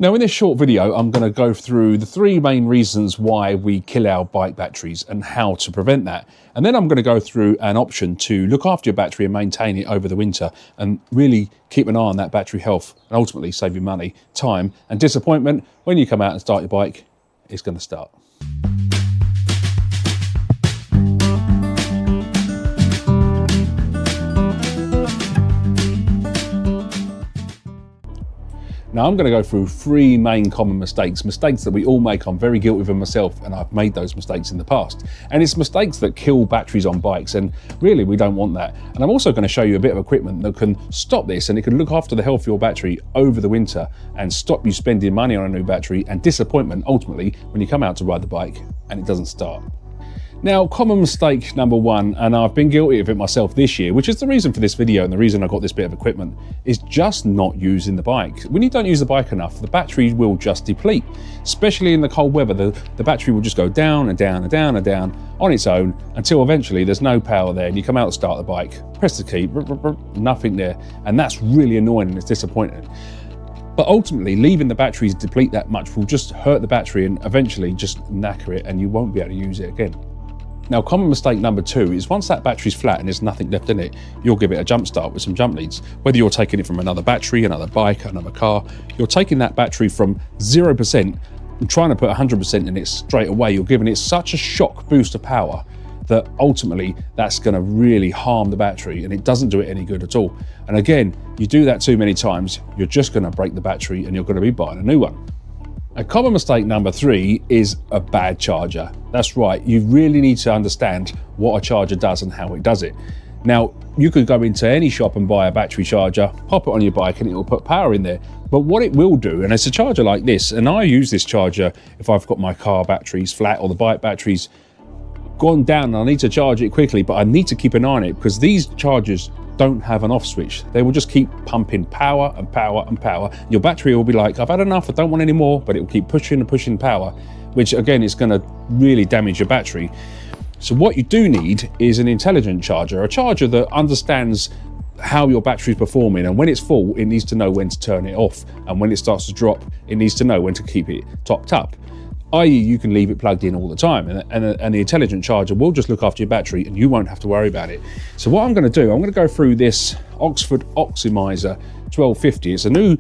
Now in this short video, I'm going to go through the 3 main reasons why we kill our bike batteries and how to prevent that. And then I'm going to go through an option to look after your battery and maintain it over the winter and really keep an eye on that battery health and ultimately save you money, time and disappointment when you come out and start your bike. It's going to start. Now I'm going to go through 3 main common mistakes that we all make. I'm very guilty of them myself, and I've made those mistakes in the past. And it's mistakes that kill batteries on bikes, and really we don't want that. And I'm also going to show you a bit of equipment that can stop this, and it can look after the health of your battery over the winter and stop you spending money on a new battery and disappointment ultimately when you come out to ride the bike and it doesn't start. Now, common mistake number 1, and I've been guilty of it myself this year, which is the reason for this video and the reason I got this bit of equipment, is just not using the bike. When you don't use the bike enough, the battery will just deplete. Especially in the cold weather, the battery will just go down and down and down and down on its own until eventually there's no power there and you come out and start the bike, press the key, nothing there, and that's really annoying and it's disappointing. But ultimately, leaving the batteries deplete that much will just hurt the battery and eventually just knacker it and you won't be able to use it again. Now, common mistake number 2 is once that battery's flat and there's nothing left in it, you'll give it a jump start with some jump leads. Whether you're taking it from another battery, another bike, another car, you're taking that battery from 0% and trying to put 100% in it straight away. You're giving it such a shock boost of power that ultimately that's going to really harm the battery and it doesn't do it any good at all. And again, you do that too many times, you're just going to break the battery and you're going to be buying a new one. A common mistake number 3 is a bad charger. That's right, you really need to understand what a charger does and how it does it. Now, you could go into any shop and buy a battery charger, pop it on your bike and it will put power in there. But what it will do, and it's a charger like this, and I use this charger if I've got my car batteries flat or the bike batteries gone down and I need to charge it quickly, but I need to keep an eye on it because these chargers don't have an off switch. They will just keep pumping power and power and power. Your battery will be like, I've had enough, I don't want any more, but it will keep pushing and pushing power, which again is going to really damage your battery. So what you do need is an intelligent charger, a charger that understands how your battery is performing, and when it's full, it needs to know when to turn it off, and when it starts to drop, it needs to know when to keep it topped up. I.e. you can leave it plugged in all the time and the intelligent charger will just look after your battery and you won't have to worry about it. So what I'm going to do, I'm going to go through this Oxford Optimizer 1250. It's a new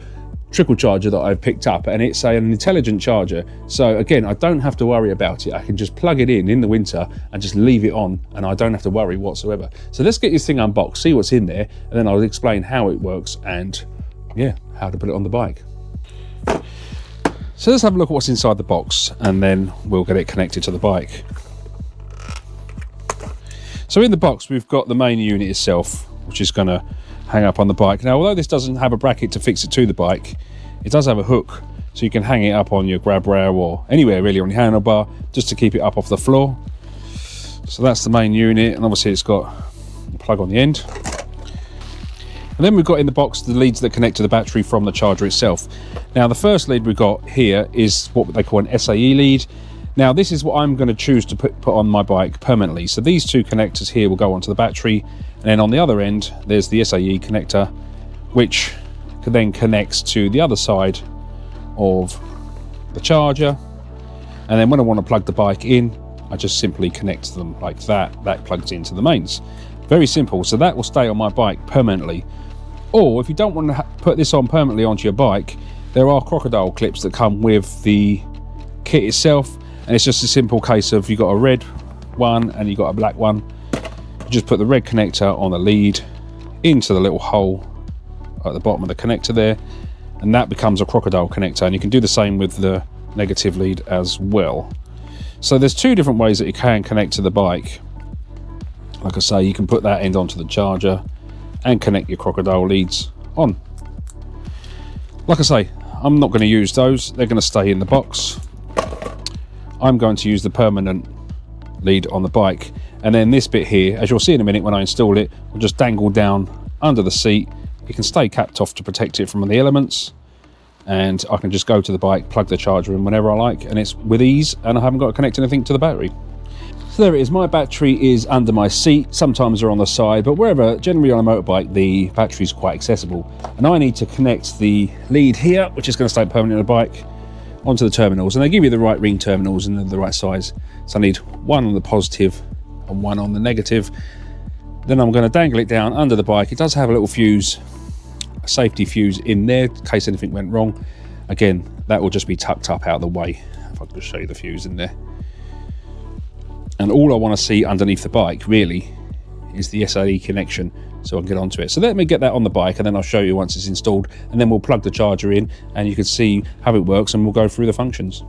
trickle charger that I've picked up and it's an intelligent charger. So again, I don't have to worry about it. I can just plug it in the winter and just leave it on and I don't have to worry whatsoever. So let's get this thing unboxed, see what's in there, and then I'll explain how it works and yeah, how to put it on the bike. So let's have a look at what's inside the box and then we'll get it connected to the bike. So in the box we've got the main unit itself, which is going to hang up on the bike. Now although this doesn't have a bracket to fix it to the bike, it does have a hook so you can hang it up on your grab rail or anywhere really on your handlebar just to keep it up off the floor. So that's the main unit, and obviously it's got a plug on the end. And then we've got in the box the leads that connect to the battery from the charger itself. Now the first lead we've got here is what they call an SAE lead. Now this is what I'm going to choose to put on my bike permanently. So these 2 connectors here will go onto the battery, and then on the other end there's the SAE connector, which then connects to the other side of the charger. And then when I want to plug the bike in, I just simply connect them like that. That plugs into the mains. Very simple. So that will stay on my bike permanently. Or if you don't want to put this on permanently onto your bike, there are crocodile clips that come with the kit itself, and it's just a simple case of you got a red one and you got a black one. You just put the red connector on the lead into the little hole at the bottom of the connector there, and that becomes a crocodile connector, and you can do the same with the negative lead as well. So there's 2 different ways that you can connect to the bike. Like I say, you can put that end onto the charger and connect your crocodile leads on. Like I say, I'm not going to use those, they're going to stay in the box. I'm going to use the permanent lead on the bike, and then this bit here, as you'll see in a minute when I install it, will just dangle down under the seat. It can stay capped off to protect it from the elements, and I can just go to the bike, plug the charger in whenever I like, and it's with ease, and I haven't got to connect anything to the battery. So there it is, my battery is under my seat, sometimes they're on the side, but wherever, generally on a motorbike, the battery is quite accessible. And I need to connect the lead here, which is going to stay permanent on the bike, onto the terminals. And they give you the right ring terminals and the right size. So I need one on the positive and one on the negative. Then I'm going to dangle it down under the bike. It does have a little fuse, a safety fuse in there, in case anything went wrong. Again, that will just be tucked up out of the way. If I can just show you the fuse in there. And all I want to see underneath the bike really is the SAE connection, so I can get onto it. So let me get that on the bike, and then I'll show you once it's installed, and then we'll plug the charger in and you can see how it works, and we'll go through the functions.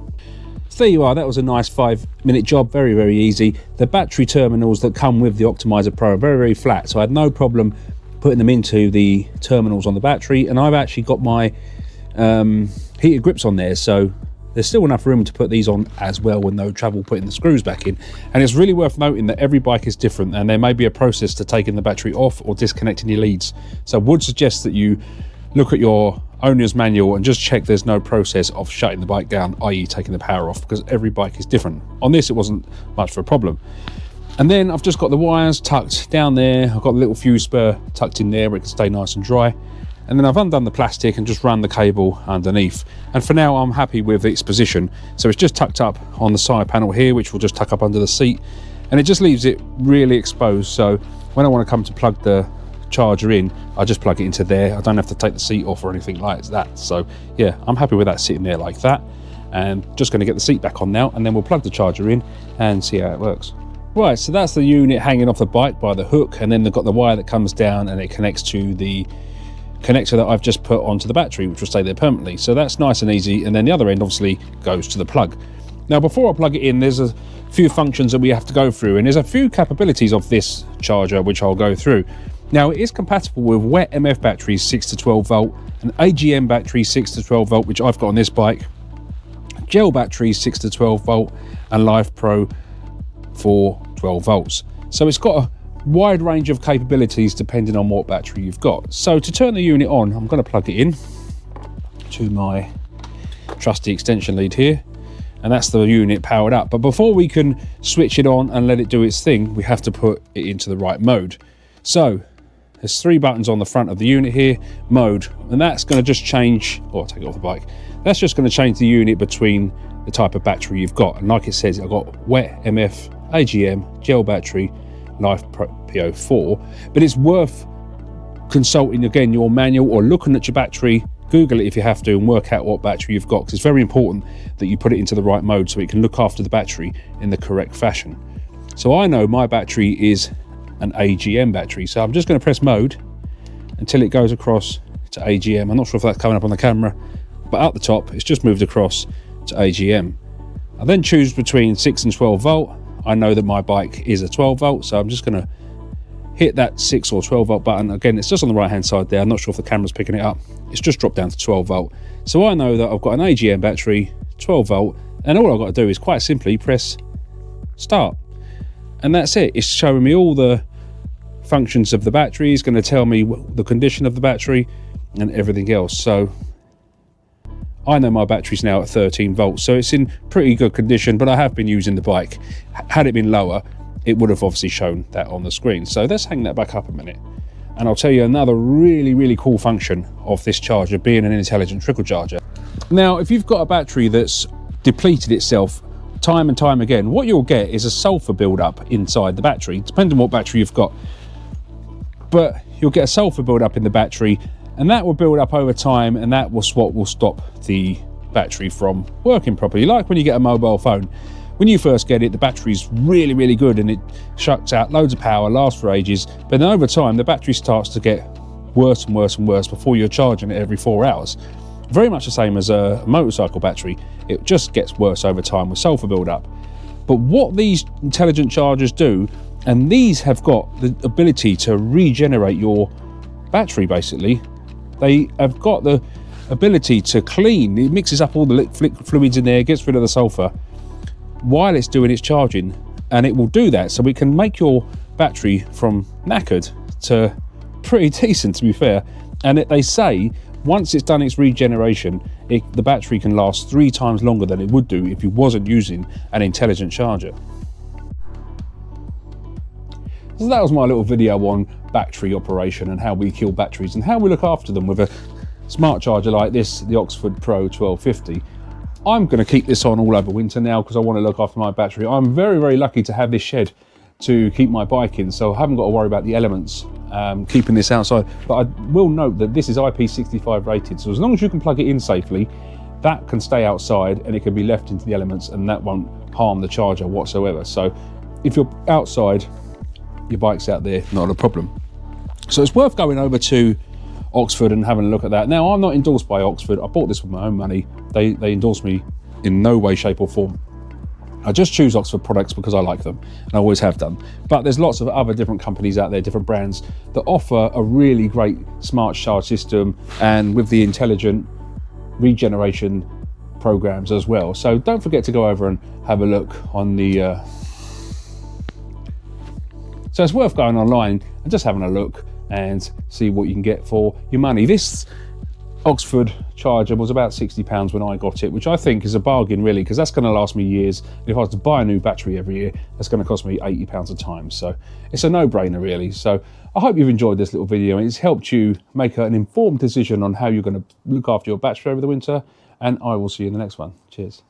So there you are, that was a nice 5-minute job, very, very easy. The battery terminals that come with the Optimizer Pro are very, very flat, so I had no problem putting them into the terminals on the battery, and I've actually got my heated grips on there, so there's still enough room to put these on as well with no trouble putting the screws back in. And it's really worth noting that every bike is different, and there may be a process to taking the battery off or disconnecting your leads. So I would suggest that you look at your owner's manual and just check there's no process of shutting the bike down, i.e. taking the power off, because every bike is different. On this, it wasn't much of a problem. And then I've just got the wires tucked down there. I've got a little fuse spur tucked in there where it can stay nice and dry. And then I've undone the plastic and just run the cable underneath. And for now, I'm happy with its position. So it's just tucked up on the side panel here, which will just tuck up under the seat. And it just leaves it really exposed. So when I want to come to plug the charger in, I just plug it into there. I don't have to take the seat off or anything like that. So yeah, I'm happy with that sitting there like that. And just going to get the seat back on now, and then we'll plug the charger in and see how it works. Right, so that's the unit hanging off the bike by the hook. And then they've got the wire that comes down and it connects to the connector that I've just put onto the battery, which will stay there permanently. So that's nice and easy. And then the other end obviously goes to the plug. Now before I plug it in, there's a few functions that we have to go through, and there's a few capabilities of this charger which I'll go through. Now it is compatible with wet MF batteries 6 to 12 volt, an AGM battery 6 to 12 volt, which I've got on this bike, gel batteries 6 to 12 volt, and Life Pro for 12 volts. So it's got a wide range of capabilities depending on what battery you've got. So to turn the unit on, I'm going to plug it in to my trusty extension lead here, and that's the unit powered up. But before we can switch it on and let it do its thing, we have to put it into the right mode. So there's 3 buttons on the front of the unit here, mode, and that's going to just change, or take it off the bike, that's just going to change the unit between the type of battery you've got. And like it says, I've got wet MF, AGM, gel battery, Life Pro PO4, but it's worth consulting again your manual or looking at your battery. Google it if you have to and work out what battery you've got, because it's very important that you put it into the right mode so it can look after the battery in the correct fashion. So I know my battery is an AGM battery, so I'm just going to press mode until it goes across to AGM. I'm not sure if that's coming up on the camera, but at the top it's just moved across to AGM. I then choose between 6 and 12 volt. I know that my bike is a 12 volt, so I'm just going to hit that 6 or 12 volt button. Again, it's just on the right hand side there. I'm not sure if the camera's picking it up. It's just dropped down to 12 volt. So I know that I've got an AGM battery, 12 volt, and all I've got to do is quite simply press start. And that's it. It's showing me all the functions of the battery. It's going to tell me the condition of the battery and everything else. So I know my battery's now at 13 volts, so it's in pretty good condition, but I have been using the bike. Had it been lower, it would have obviously shown that on the screen. So let's hang that back up a minute. And I'll tell you another really, really cool function of this charger being an intelligent trickle charger. Now, if you've got a battery that's depleted itself time and time again, what you'll get is a sulfur build-up inside the battery, depending on what battery you've got. But you'll get a sulfur build-up in the battery, and that will build up over time, and that was what will stop the battery from working properly. Like when you get a mobile phone, when you first get it, the battery's really, really good and it shucks out loads of power, lasts for ages, but then over time the battery starts to get worse and worse and worse before you're charging it every 4 hours. Very much the same as a motorcycle battery. It just gets worse over time with sulfur build-up. But what these intelligent chargers do, and these have got the ability to regenerate your battery basically. They have got the ability to clean. It mixes up all the fluids in there, gets rid of the sulfur while it's doing its charging, and it will do that so we can make your battery from knackered to pretty decent, to be fair. And they say once it's done its regeneration, the battery can last 3 times longer than it would do if you wasn't using an intelligent charger. So that was my little video on battery operation and how we kill batteries and how we look after them with a smart charger like this, the Oxford Pro 1250. I'm going to keep this on all over winter now because I want to look after my battery. I'm very, very lucky to have this shed to keep my bike in, so I haven't got to worry about the elements keeping this outside. But I will note that this is IP65 rated, so as long as you can plug it in safely, that can stay outside and it can be left into the elements and that won't harm the charger whatsoever. So if you're outside, your bike's out there, not a problem. So it's worth going over to Oxford and having a look at that. Now, I'm not endorsed by Oxford. I bought this with my own money. They endorse me in no way, shape or form. I just choose Oxford products because I like them, and I always have done. But there's lots of other different companies out there, different brands, that offer a really great smart charge system and with the intelligent regeneration programs as well. So don't forget to go over and have a look on the... So it's worth going online and just having a look and see what you can get for your money. This Oxford charger was about £60 when I got it, which I think is a bargain really, because that's going to last me years. If I was to buy a new battery every year, that's going to cost me £80 a time. So it's a no-brainer really. So I hope you've enjoyed this little video and it's helped you make an informed decision on how you're going to look after your battery over the winter, and I will see you in the next one. Cheers.